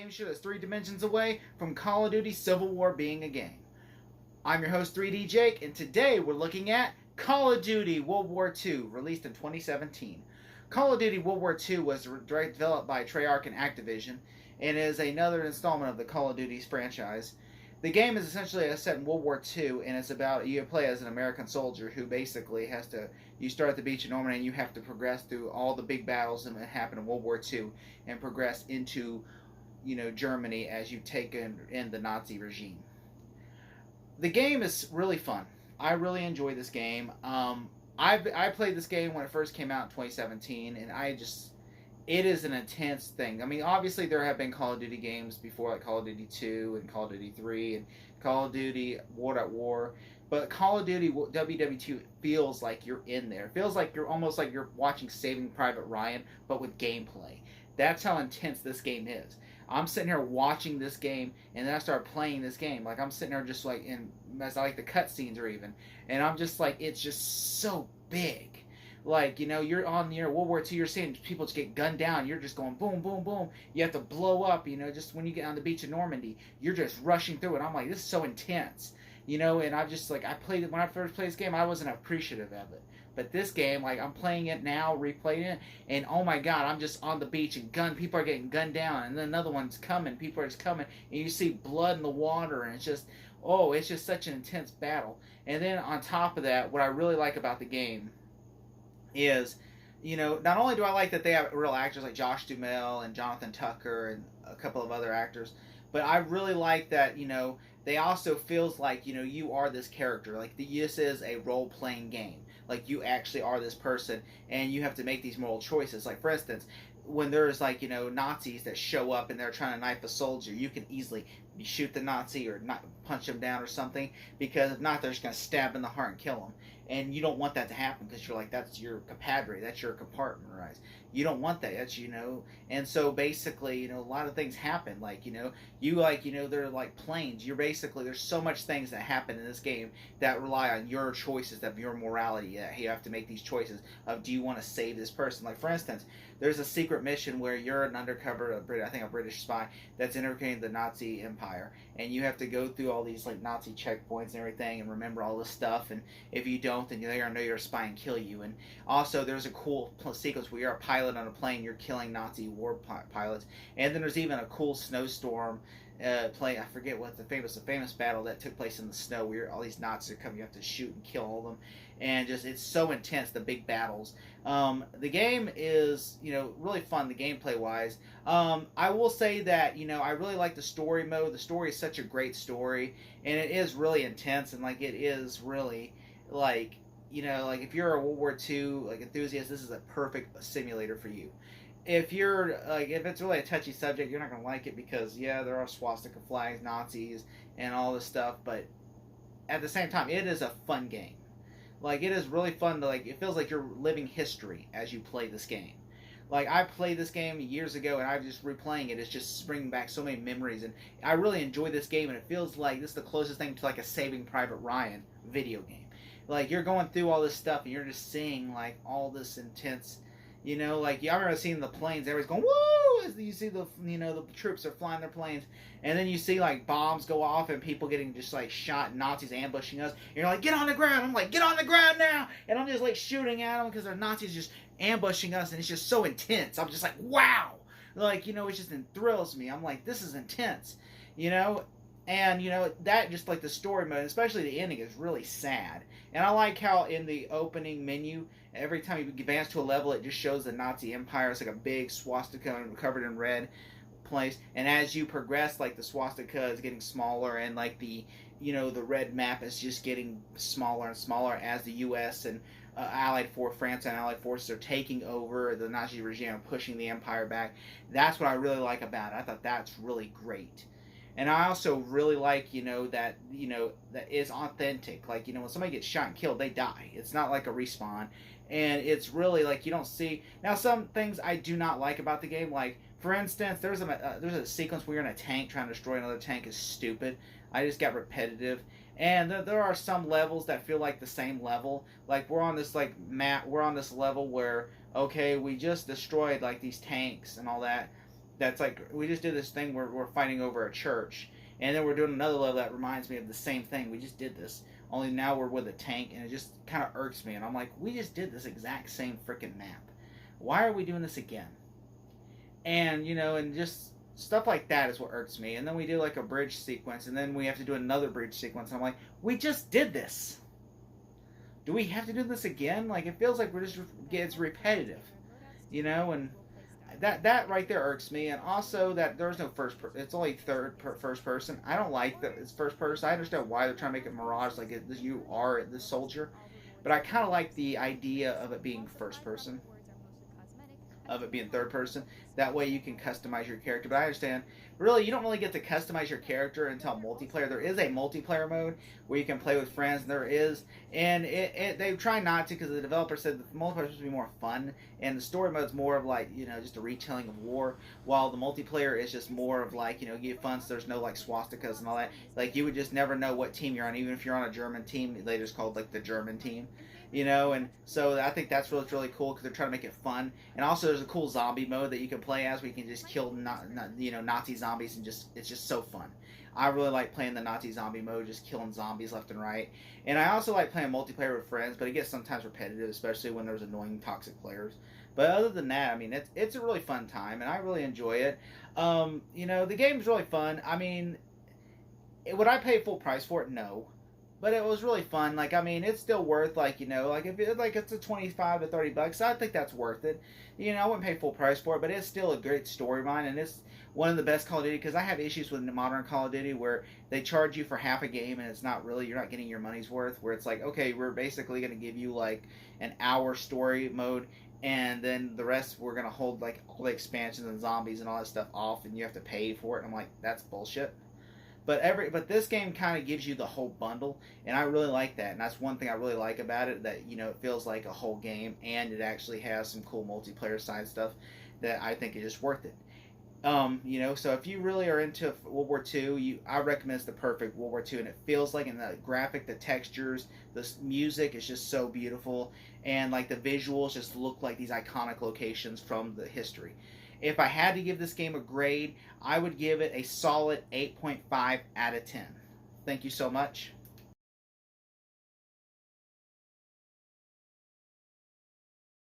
game show that's 3 dimensions away from Call of Duty Civil War being a game. I'm your host 3D Jake, and today we're looking at Call of Duty World War II, released in 2017. Call of Duty World War II was developed by Treyarch and Activision, and is another installment of the Call of Duty franchise. The game is essentially set in World War II, and it's about you play as an American soldier who basically has to. You start at the beach of Normandy, and you have to progress through all the big battles that happened in World War II, and progress into, Germany as you take in the Nazi regime. The game is really fun. I really enjoy this game. I played this game when it first came out in 2017, and it is an intense thing. I mean, obviously there have been Call of Duty games before, like Call of Duty 2 and Call of Duty 3 and Call of Duty World at War, but Call of Duty WW2 feels like you're in there. It feels like you're almost like you're watching Saving Private Ryan, but with gameplay. That's how intense this game is. I'm sitting here watching this game, and then I start playing this game. Like, I'm sitting there just like, as I like the cutscenes or even, and I'm just like, it's just so big. Like, you're on World War II, you're seeing people just get gunned down, you're just going boom, boom, boom. You have to blow up, just when you get on the beach of Normandy, you're just rushing through it. I'm like, this is so intense. And I just, like, when I first played this game, I wasn't appreciative of it. But this game, like, I'm playing it now, replaying it, and oh my god, I'm just on the beach, and people are getting gunned down, and then another one's coming, people are just coming, and you see blood in the water, and it's just such an intense battle. And then on top of that, what I really like about the game is, not only do I like that they have real actors like Josh Duhamel and Jonathan Tucker and a couple of other actors, but I really like that, they also feels like, you are this character. Like, this is a role-playing game. Like, you actually are this person, and you have to make these moral choices. Like, for instance, when there's, like, Nazis that show up and they're trying to knife a soldier, you can easily shoot the Nazi or not punch him down or something, because if not, they're just going to stab in the heart and kill him. And you don't want that to happen, because you're like, that's your compadre, that's your compartmentalized. You don't want that, that's, and so basically, a lot of things happen, like, they're like planes. There's so much things that happen in this game that rely on your choices, that your morality, that you have to make these choices of, do you want to save this person? Like, for instance, there's a secret mission where you're an undercover, a British spy, that's infiltrating the Nazi Empire, and you have to go through all these, like, Nazi checkpoints and everything, and remember all this stuff, and if you don't, then they're gonna know you're a spy and kill you. And also, there's a cool sequence where you're a pilot on a plane, you're killing Nazi war pilots, and then there's even a cool snowstorm play. I forget what the famous battle that took place in the snow, where all these Nazis are coming, you have to shoot and kill all of them, and it's so intense, the big battles. The game is, really fun, the gameplay wise. I will say that, I really like the story mode. The story is such a great story, and it is really intense, and like, it is really, like, if you're a World War II like enthusiast, this is a perfect simulator for you. If you're if it's really a touchy subject, you're not gonna like it, because there are swastika flags, Nazis, and all this stuff. But at the same time, it is a fun game. Like, it is really fun to, it feels like you're living history as you play this game. Like, I played this game years ago, and I'm just replaying it. It's just bringing back so many memories, and I really enjoy this game. And it feels like this is the closest thing to, like, a Saving Private Ryan video game. Like, you're going through all this stuff, and you're just seeing, like, all this intense, I remember seeing the planes, everybody's going, woo, as you see the troops are flying their planes, and then you see, like, bombs go off, and people getting just, like, shot, Nazis ambushing us, and you're like, get on the ground. I'm like, get on the ground now, and I'm just, like, shooting at them, because they're Nazis just ambushing us, and it's just so intense. I'm just like, wow, like, it just thrills me. I'm like, this is intense, And, that just, like, the story mode, especially the ending, is really sad. And I like how in the opening menu, every time you advance to a level, it just shows the Nazi Empire. It's like a big swastika covered in red place. And as you progress, like, the swastika is getting smaller, and, like, the red map is just getting smaller and smaller as the U.S. and France and Allied forces are taking over the Nazi regime and pushing the empire back. That's what I really like about it. I thought that's really great. And I also really like, that is authentic. Like, when somebody gets shot and killed, they die. It's not like a respawn. And it's really, like, you don't see... Now, some things I do not like about the game, like, for instance, there's a sequence where you're in a tank trying to destroy another tank is stupid. I just got repetitive. And there are some levels that feel like the same level. Like, we're on this, like, map, we're on this level where, okay, we just destroyed, like, these tanks and all that. that's like, we just did this thing where we're fighting over a church, and then we're doing another level that reminds me of the same thing. We just did this, only now we're with a tank, and it just kind of irks me. And I'm like, we just did this exact same freaking map. Why are we doing this again? And and just stuff like that is what irks me. And then we do like a bridge sequence, and then we have to do another bridge sequence. And I'm like, we just did this. Do we have to do this again? Like, it feels like we're just it's repetitive, and that right there irks me. And also that there's no it's only first person. I don't like that it's first person. I understand why they're trying to make it Mirage, like you are the soldier, but I kind of like the idea of it being first person, of it being third person. That way you can customize your character. But I understand, really, you don't really get to customize your character until multiplayer. There is a multiplayer mode where you can play with friends, and they try not to, because the developer said the multiplayer is supposed to be more fun, and the story mode is more of like, just a retelling of war, while the multiplayer is just more of like, you get fun, so there's no like swastikas and all that. Like, you would just never know what team you're on. Even if you're on a German team, they just called like the German team. And so I think that's really cool, because they're trying to make it fun. And also there's a cool zombie mode that you can play as, where you can just kill Nazi zombies, and it's just so fun. I really like playing the Nazi zombie mode, just killing zombies left and right. And I also like playing multiplayer with friends, but it gets sometimes repetitive, especially when there's annoying toxic players. But other than that, I mean, it's a really fun time, and I really enjoy it. The game's really fun. I mean, would I pay full price for it? No. But it was really fun. Like, I mean, it's still worth, like, like if it's a 25 to 30 bucks, I think that's worth it. I wouldn't pay full price for it, but it's still a great storyline, and it's one of the best Call of Duty, because I have issues with modern Call of Duty where they charge you for half a game, and it's not really, you're not getting your money's worth, where it's like, okay, we're basically going to give you like an hour story mode, and then the rest we're going to hold like all the expansions and zombies and all that stuff off, and you have to pay for it. And I'm like, that's bullshit. But this game kind of gives you the whole bundle, and I really like that. And that's one thing I really like about it, that it feels like a whole game, and it actually has some cool multiplayer side stuff that I think is just worth it. So if you really are into World War II, I recommend it's the perfect World War II, and it feels like, in the graphic, the textures, the music is just so beautiful, and like the visuals just look like these iconic locations from the history. If I had to give this game a grade, I would give it a solid 8.5 out of 10. Thank you so much.